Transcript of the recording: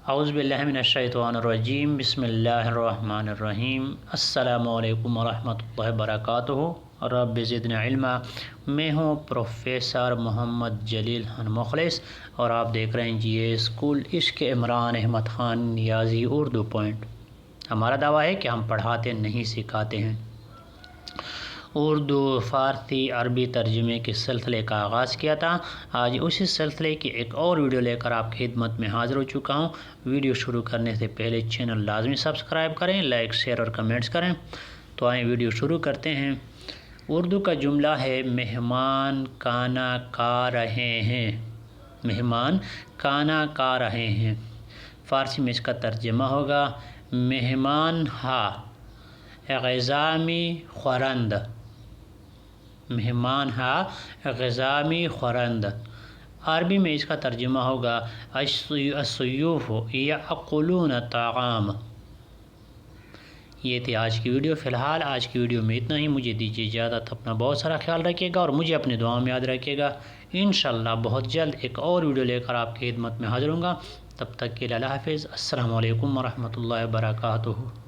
اعوذ باللہ من الشیطان الرجیم، بسم اللہ الرحمن الرحیم۔ السلام علیکم ورحمۃ اللہ وبرکاتہ۔ رب زدنا علما۔ میں ہوں پروفیسر محمد جلیل مخلص اور آپ دیکھ رہے ہیں یہ اسکول عشق عمران احمد خان نیازی اردو پوائنٹ۔ ہمارا دعویٰ ہے کہ ہم پڑھاتے نہیں سکھاتے ہیں۔ اردو، فارسی، عربی ترجمے کے سلسلے کا آغاز کیا تھا۔ آج اسی سلسلے کی ایک اور ویڈیو لے کر آپ کی خدمت میں حاضر ہو چکا ہوں۔ ویڈیو شروع کرنے سے پہلے چینل لازمی سبسکرائب کریں، لائک، شیئر اور کمنٹس کریں۔ تو آئیں ویڈیو شروع کرتے ہیں۔ اردو کا جملہ ہے مہمان کھانا کھا رہے ہیں۔ مہمان کھانا کھا رہے ہیں۔ فارسی میں اس کا ترجمہ ہوگا مہمان ها غذامی خورند۔ مہمان ها غذامی خورند۔ عربی میں اس کا ترجمہ ہوگا الضیوف یاکلون الطعام۔ یہ تھی آج کی ویڈیو۔ فی الحال آج کی ویڈیو میں اتنا ہی۔ مجھے دیجیے اجازت۔ اپنا بہت سارا خیال رکھیے گا اور مجھے اپنے دعاؤں میں یاد رکھیے گا۔ انشاءاللہ بہت جلد ایک اور ویڈیو لے کر آپ کی خدمت میں حاضر ہوں گا۔ تب تک کے لیے اللہ حافظ۔ السلام علیکم ورحمۃ اللہ وبرکاتہ۔